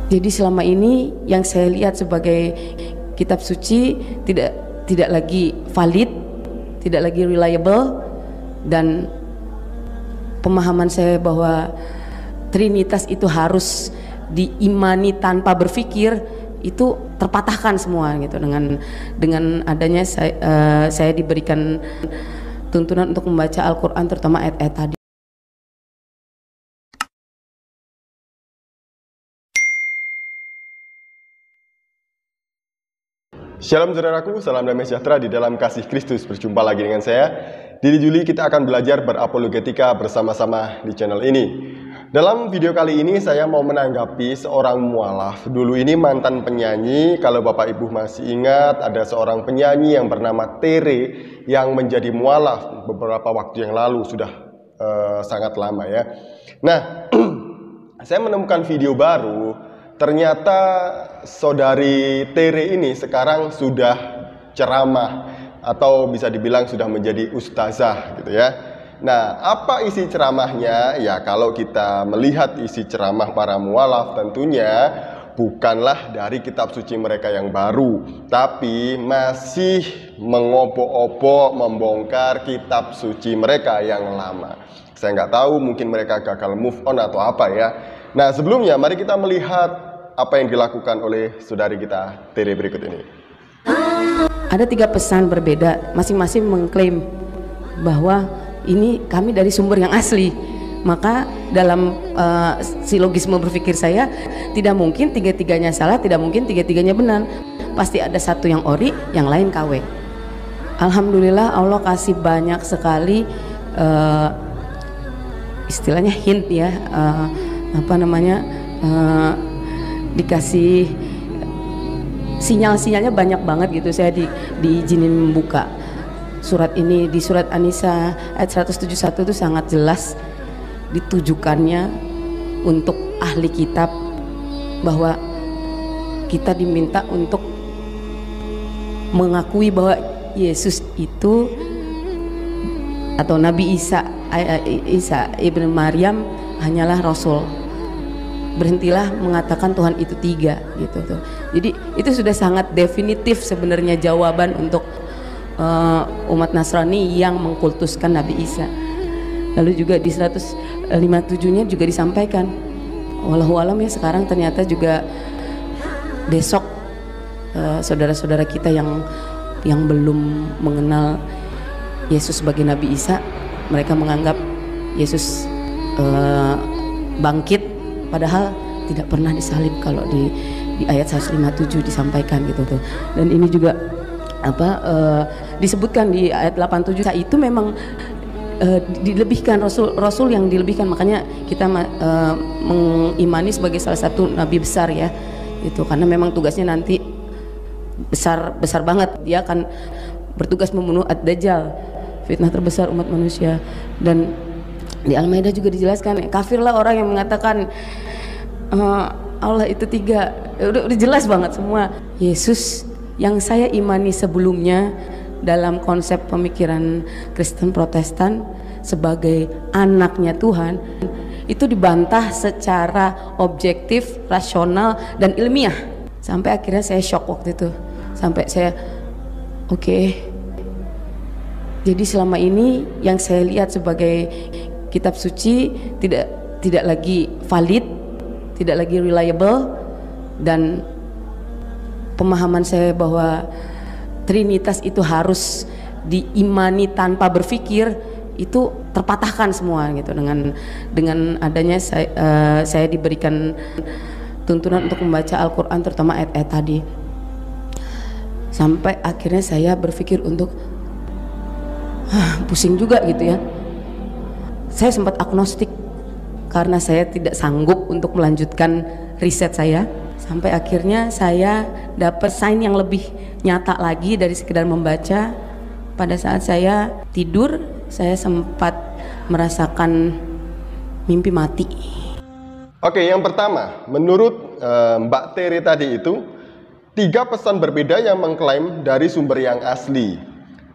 Jadi selama ini yang saya lihat sebagai kitab suci tidak lagi valid, tidak lagi reliable, dan pemahaman saya bahwa Trinitas itu harus diimani tanpa berpikir itu terpatahkan semua gitu dengan adanya saya diberikan tuntunan untuk membaca Al-Quran, terutama ayat-ayat tadi. Shalom saudaraku, salam damai sejahtera di dalam kasih Kristus. Berjumpa lagi dengan saya. Di Juli kita akan belajar berapologetika bersama-sama di channel ini. Dalam video kali ini saya mau menanggapi seorang mualaf. Dulu ini mantan penyanyi, kalau Bapak Ibu masih ingat ada seorang penyanyi yang bernama Tere yang menjadi mualaf beberapa waktu yang lalu, sudah sangat lama ya. Nah, saya menemukan video baru. Ternyata saudari Tere ini sekarang sudah ceramah atau bisa dibilang sudah menjadi ustazah gitu ya. Nah, apa isi ceramahnya? Ya, kalau kita melihat isi ceramah para mualaf tentunya bukanlah dari kitab suci mereka yang baru, tapi masih mengobok-obok, membongkar kitab suci mereka yang lama. Saya nggak tahu, mungkin mereka gagal move on atau apa ya. Nah, sebelumnya mari kita melihat apa yang dilakukan oleh saudari kita Tere berikut ini. Ada 3 pesan berbeda, masing-masing mengklaim bahwa ini kami dari sumber yang asli. Maka dalam silogisme berpikir saya, tidak mungkin tiga-tiganya salah, tidak mungkin tiga-tiganya benar. Pasti ada satu yang ori, yang lain KW. Alhamdulillah Allah kasih banyak sekali istilahnya hint ya, dikasih sinyal-sinyalnya banyak banget gitu. Saya diizinin membuka surat ini. Di surat An-Nisa ayat 171 itu sangat jelas ditujukannya untuk ahli kitab bahwa kita diminta untuk mengakui bahwa Yesus itu atau Nabi Isa ibn Maryam hanyalah Rasul. Berhentilah mengatakan Tuhan itu 3 gitu tuh. Jadi itu sudah sangat definitif sebenarnya jawaban untuk umat Nasrani yang mengkultuskan Nabi Isa. Lalu juga di 157-nya juga disampaikan, wallahu alam ya, sekarang ternyata juga besok saudara-saudara kita yang belum mengenal Yesus sebagai Nabi Isa, mereka menganggap Yesus bangkit, padahal tidak pernah disalib kalau di ayat 157 disampaikan gitu tuh. Dan ini juga disebutkan di ayat 87 itu memang dilebihkan, rasul yang dilebihkan, makanya kita mengimani sebagai salah satu nabi besar ya itu, karena memang tugasnya nanti besar banget. Dia akan bertugas membunuh Ad-Dajjal, fitnah terbesar umat manusia. Dan di Al-Maidah juga dijelaskan, kafirlah orang yang mengatakan Allah itu 3. Udah jelas banget semua. Yesus yang saya imani sebelumnya dalam konsep pemikiran Kristen Protestan sebagai anaknya Tuhan itu dibantah secara objektif, rasional, dan ilmiah. Sampai akhirnya saya shock waktu itu. Sampai saya jadi selama ini yang saya lihat sebagai kitab suci tidak lagi valid, tidak lagi reliable, dan pemahaman saya bahwa Trinitas itu harus diimani tanpa berpikir itu terpatahkan semua gitu dengan adanya saya diberikan tuntunan untuk membaca Al-Quran, terutama ayat-ayat tadi. Sampai akhirnya saya berpikir untuk pusing juga gitu ya. Saya sempat agnostik karena saya tidak sanggup untuk melanjutkan riset saya. Sampai akhirnya saya dapat sign yang lebih nyata lagi dari sekedar membaca. Pada saat saya tidur, saya sempat merasakan mimpi mati. Oke, yang pertama, menurut Mbak Tere tadi itu 3 pesan berbeda yang mengklaim dari sumber yang asli.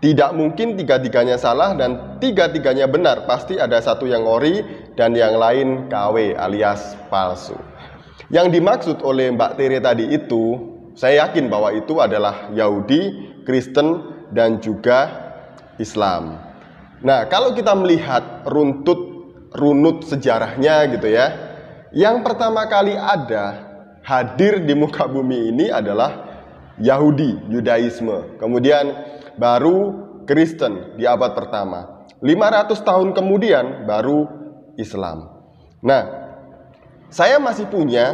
Tidak mungkin tiga-tiganya salah dan tiga-tiganya benar. Pasti ada satu yang ori dan yang lain KW alias palsu. Yang dimaksud oleh Mbak Tere tadi itu, saya yakin bahwa itu adalah Yahudi, Kristen, dan juga Islam. Nah, kalau kita melihat runut sejarahnya gitu ya, yang pertama kali hadir di muka bumi ini adalah Yahudi, Yudaisme. Kemudian baru Kristen di abad pertama. 500 tahun kemudian baru Islam. Nah, saya masih punya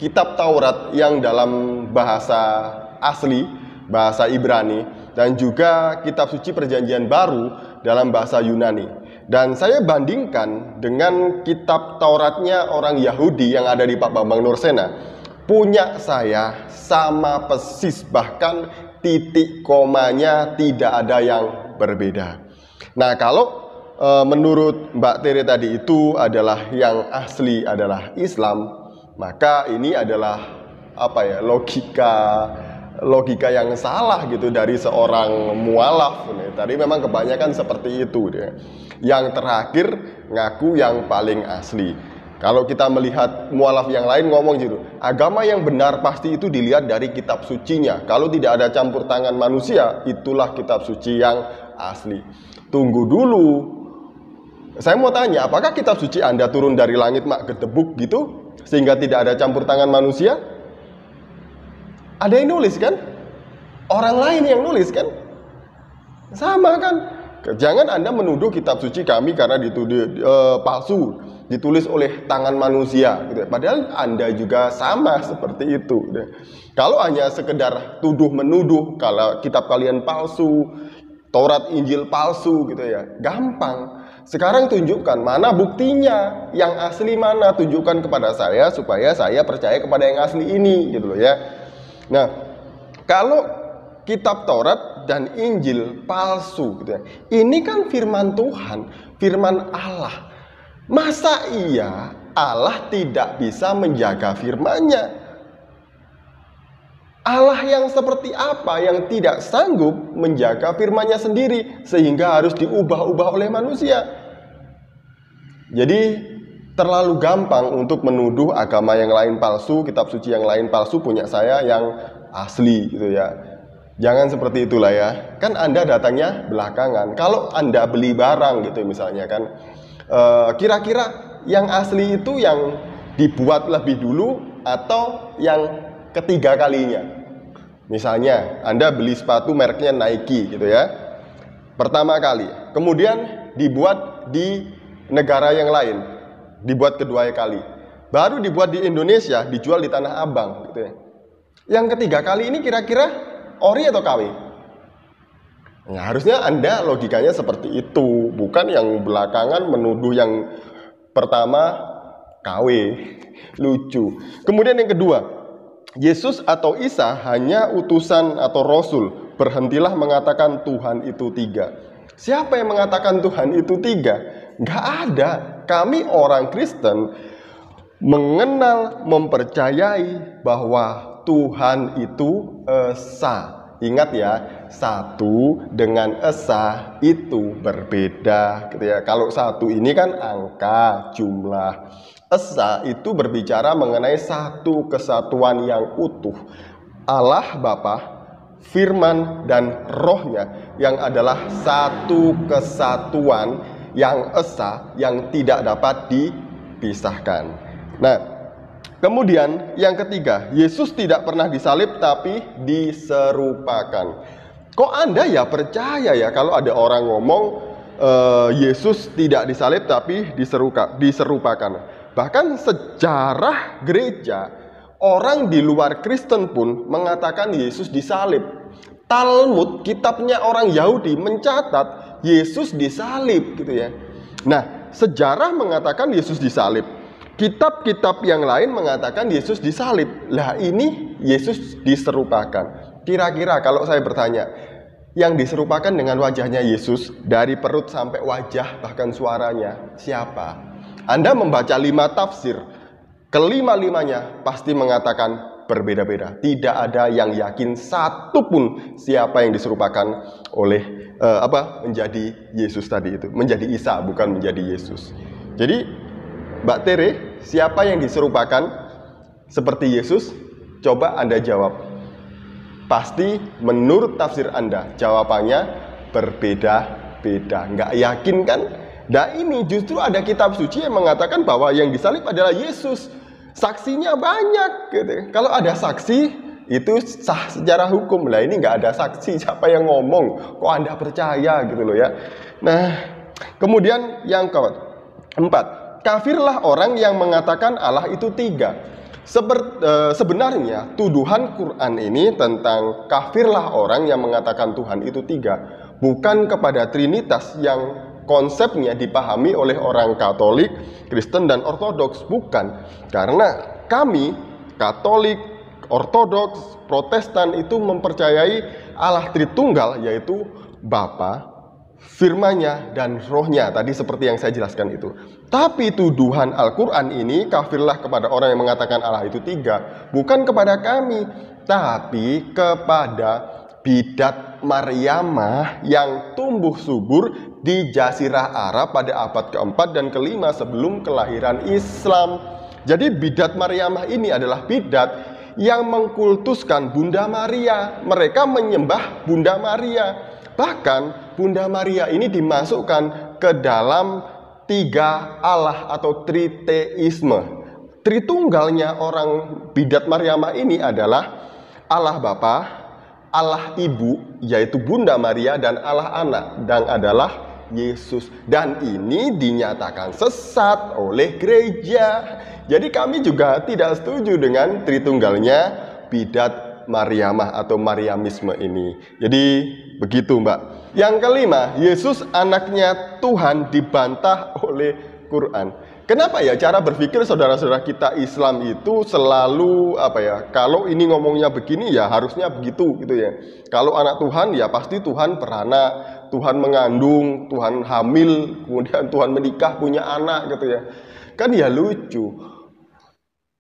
kitab Taurat yang dalam bahasa asli, bahasa Ibrani, dan juga kitab suci Perjanjian Baru dalam bahasa Yunani. Dan saya bandingkan dengan kitab Tauratnya orang Yahudi yang ada di Pak Bambang Nursena. Punya saya sama persis, bahkan titik komanya tidak ada yang berbeda. Nah, kalau menurut Mbak Tere tadi itu adalah yang asli adalah Islam, maka ini adalah logika yang salah gitu dari seorang mualaf. Tadi memang kebanyakan seperti itu dia. Yang terakhir ngaku yang paling asli. Kalau kita melihat mualaf yang lain ngomong gitu, agama yang benar pasti itu dilihat dari kitab sucinya. Kalau tidak ada campur tangan manusia, itulah kitab suci yang asli. Tunggu dulu. Saya mau tanya, apakah kitab suci Anda turun dari langit mak gedebuk gitu sehingga tidak ada campur tangan manusia? Ada yang nulis kan? Orang lain yang nulis kan? Sama kan? Jangan Anda menuduh kitab suci kami karena palsu, ditulis oleh tangan manusia gitu. Padahal Anda juga sama seperti itu. Kalau hanya sekedar tuduh-menuduh kalau kitab kalian palsu, Taurat Injil palsu gitu ya, gampang. Sekarang tunjukkan mana buktinya, yang asli mana, tunjukkan kepada saya supaya saya percaya kepada yang asli ini gitu loh ya. Nah, kalau kitab Taurat dan Injil palsu gitu ya, ini kan firman Tuhan, firman Allah. Masa iya Allah tidak bisa menjaga firman-Nya? Allah yang seperti apa yang tidak sanggup menjaga firman-Nya sendiri sehingga harus diubah-ubah oleh manusia? Jadi terlalu gampang untuk menuduh agama yang lain palsu, kitab suci yang lain palsu, punya saya yang asli gitu ya. Jangan seperti itulah ya. Kan Anda datangnya belakangan. Kalau Anda beli barang gitu misalnya kan, kira-kira yang asli itu yang dibuat lebih dulu atau yang ketiga kalinya? Misalnya Anda beli sepatu mereknya Nike gitu ya, pertama kali, kemudian dibuat di negara yang lain, dibuat kedua kali, baru dibuat di Indonesia, dijual di Tanah Abang gitu ya. Yang ketiga kali ini kira-kira ori atau KW? Nah, harusnya Anda logikanya seperti itu, bukan yang belakangan menuduh yang pertama KW. Lucu. Kemudian yang kedua, Yesus atau Isa hanya utusan atau rasul. Berhentilah mengatakan Tuhan itu tiga. Siapa yang mengatakan Tuhan itu tiga? Nggak ada. Kami orang Kristen mengenal, mempercayai bahwa Tuhan itu esa. Ingat ya, satu dengan esa itu berbeda gitu ya. Kalau satu ini kan angka, jumlah. Esa itu berbicara mengenai satu kesatuan yang utuh. Allah Bapa, Firman, dan Rohnya yang adalah satu kesatuan yang esa, yang tidak dapat dipisahkan. Nah, kemudian yang ketiga, Yesus tidak pernah disalib tapi diserupakan. Kok Anda ya percaya ya kalau ada orang ngomong Yesus tidak disalib tapi diserupakan. Bahkan sejarah gereja, orang di luar Kristen pun mengatakan Yesus disalib. Talmud, kitabnya orang Yahudi, mencatat Yesus disalib gitu ya. Nah, sejarah mengatakan Yesus disalib. Kitab-kitab yang lain mengatakan Yesus disalib. Lah ini Yesus diserupakan. Kira-kira kalau saya bertanya, yang diserupakan dengan wajahnya Yesus dari perut sampai wajah bahkan suaranya siapa? Anda membaca 5 tafsir, kelima-limanya pasti mengatakan berbeda-beda. Tidak ada yang yakin satupun siapa yang diserupakan oleh menjadi Yesus tadi itu. Menjadi Isa, bukan menjadi Yesus. Jadi Mbak Tere, siapa yang diserupakan? seperti Yesus? Coba Anda jawab. Pasti menurut tafsir Anda jawabannya berbeda-beda. Nggak yakin kan? Nah ini justru ada kitab suci yang mengatakan bahwa yang disalib adalah Yesus. Saksinya banyak gitu. Kalau ada saksi itu sah secara hukum. Lah ini nggak ada saksi, siapa yang ngomong? Kok Anda percaya gitu loh ya. Nah, kemudian yang keempat, kafirlah orang yang mengatakan Allah itu tiga. Sebenarnya tuduhan Quran ini tentang kafirlah orang yang mengatakan Tuhan itu tiga, bukan kepada Trinitas yang konsepnya dipahami oleh orang Katolik, Kristen, dan Ortodoks. Bukan, karena kami Katolik, Ortodoks, Protestan itu mempercayai Allah Tritunggal, yaitu Bapa, firman-Nya, dan Roh-Nya. Tadi seperti yang saya jelaskan itu. Tapi tuduhan Al-Quran ini, kafirlah kepada orang yang mengatakan Allah itu tiga, bukan kepada kami, tapi kepada bidat Maryamah yang tumbuh subur di Jazirah Arab pada abad keempat dan kelima sebelum kelahiran Islam. Jadi bidat Maryamah ini adalah bidat yang mengkultuskan Bunda Maria. Mereka menyembah Bunda Maria. Bahkan Bunda Maria ini dimasukkan ke dalam tiga Allah atau triteisme. Tritunggalnya orang bidat Maryamah ini adalah Allah Bapa, Allah Ibu, yaitu Bunda Maria, dan Allah Anak, dan adalah Yesus. Dan ini dinyatakan sesat oleh gereja. Jadi kami juga tidak setuju dengan tritunggalnya bidat Maryamah atau Mariamisme ini. Jadi begitu Mbak. Yang kelima, Yesus anaknya Tuhan dibantah oleh Quran. Kenapa ya cara berpikir saudara-saudara kita Islam itu selalu kalau ini ngomongnya begini ya harusnya begitu gitu ya. Kalau anak Tuhan ya pasti Tuhan beranak, Tuhan mengandung, Tuhan hamil, kemudian Tuhan menikah punya anak gitu ya. Kan ya lucu.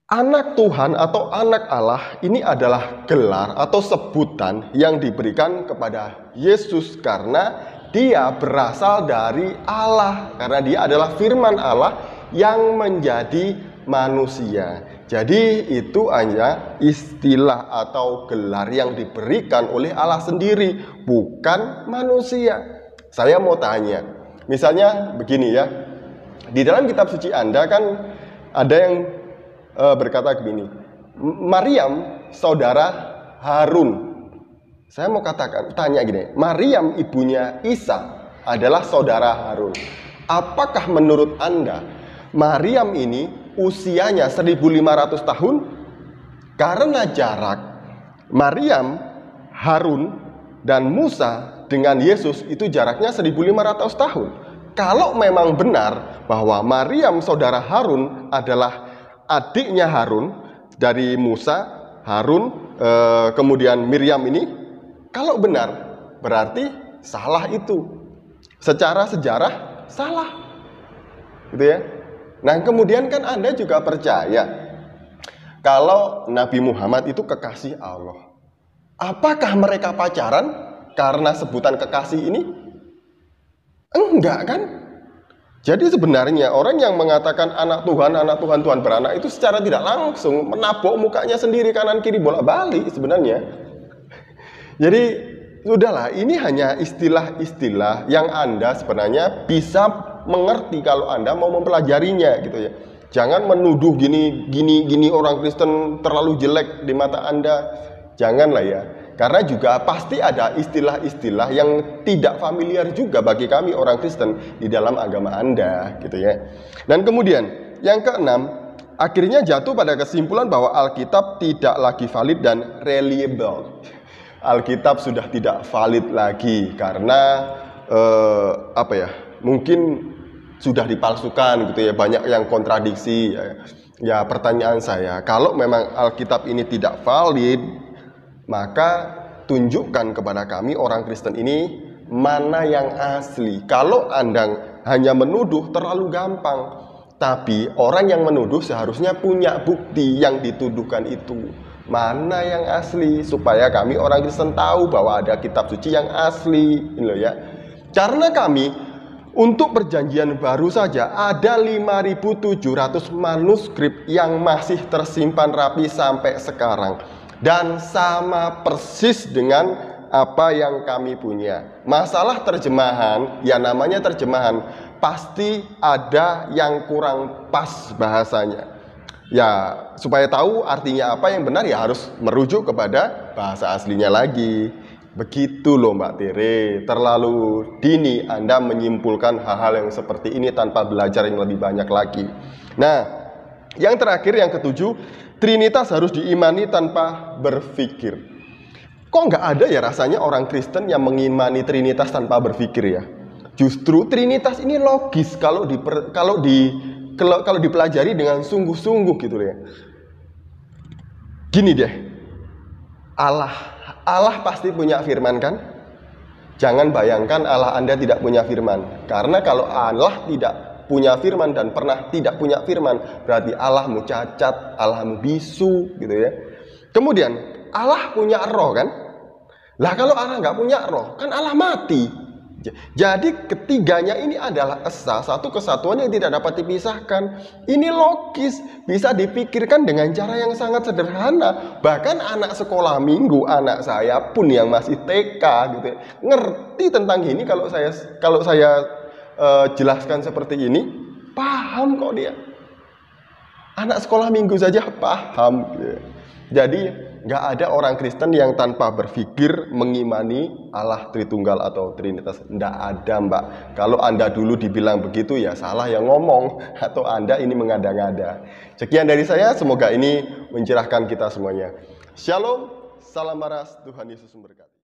Anak Tuhan atau anak Allah ini adalah gelar atau sebutan yang diberikan kepada Yesus karena dia berasal dari Allah, karena dia adalah firman Allah yang menjadi manusia. Jadi itu hanya istilah atau gelar yang diberikan oleh Allah sendiri, bukan manusia. Saya mau tanya, misalnya begini ya, di dalam kitab suci Anda kan ada yang berkata begini, Maryam saudara Harun. Saya mau tanya gini, Maryam ibunya Isa adalah saudara Harun. Apakah menurut Anda Maryam ini usianya 1500 tahun? Karena jarak Maryam, Harun, dan Musa dengan Yesus itu jaraknya 1500 tahun. Kalau memang benar bahwa Maryam saudara Harun adalah adiknya Harun dari Musa, Harun, kemudian Miriam ini, kalau benar berarti salah itu. Secara sejarah salah. Gitu ya. Nah, kemudian kan Anda juga percaya kalau Nabi Muhammad itu kekasih Allah. Apakah mereka pacaran karena sebutan kekasih ini? Enggak kan? Jadi sebenarnya orang yang mengatakan anak Tuhan, Tuhan beranak itu secara tidak langsung menabok mukanya sendiri kanan kiri bolak-balik sebenarnya. Jadi sudahlah, ini hanya istilah-istilah yang Anda sebenarnya bisa mengerti kalau Anda mau mempelajarinya gitu ya. Jangan menuduh gini orang Kristen terlalu jelek di mata Anda. Janganlah ya. Karena juga pasti ada istilah-istilah yang tidak familiar juga bagi kami orang Kristen di dalam agama Anda gitu ya. Dan kemudian yang keenam, akhirnya jatuh pada kesimpulan bahwa Alkitab tidak lagi valid dan reliable. Alkitab sudah tidak valid lagi karena mungkin sudah dipalsukan gitu ya, banyak yang kontradiksi ya. Pertanyaan saya, kalau memang Alkitab ini tidak valid, maka tunjukkan kepada kami orang Kristen ini mana yang asli. Kalau Anda hanya menuduh terlalu gampang, tapi orang yang menuduh seharusnya punya bukti yang dituduhkan itu. Mana yang asli, supaya kami orang Kristen tahu bahwa ada kitab suci yang asli, ya. Karena kami Untuk perjanjian baru saja ada 5.700 manuskrip yang masih tersimpan rapi sampai sekarang. Dan sama persis dengan apa yang kami punya. Masalah terjemahan, ya namanya terjemahan, pasti ada yang kurang pas bahasanya. Ya, supaya tahu artinya apa yang benar ya harus merujuk kepada bahasa aslinya lagi. Begitu loh Mbak Tere, terlalu dini Anda menyimpulkan hal-hal yang seperti ini tanpa belajar yang lebih banyak lagi. Nah, yang terakhir, yang ketujuh, Trinitas harus diimani tanpa berpikir. Kok nggak ada ya rasanya orang Kristen yang mengimani Trinitas tanpa berpikir ya? Justru Trinitas ini logis kalau dipelajari dengan sungguh-sungguh gitu ya. Gini deh, Allah pasti punya firman kan? Jangan bayangkan Allah Anda tidak punya firman. Karena kalau Allah tidak punya firman dan pernah tidak punya firman, berarti Allahmu cacat, Allahmu bisu gitu ya. Kemudian Allah punya roh kan? Lah kalau Allah nggak punya roh, kan Allah mati. Jadi ketiganya ini adalah esa, satu kesatuan yang tidak dapat dipisahkan. Ini logis, bisa dipikirkan dengan cara yang sangat sederhana. Bahkan anak sekolah minggu, anak saya pun yang masih TK gitu ya, ngerti tentang ini. Kalau saya jelaskan seperti ini, paham kok dia. Anak sekolah minggu saja paham gitu ya. Jadi nggak ada orang Kristen yang tanpa berpikir mengimani Allah Tritunggal atau Trinitas. Nggak ada Mbak. Kalau Anda dulu dibilang begitu ya salah yang ngomong, atau Anda ini mengada-ngada. Sekian dari saya, semoga ini mencerahkan kita semuanya. Shalom, salam waras, Tuhan Yesus memberkati.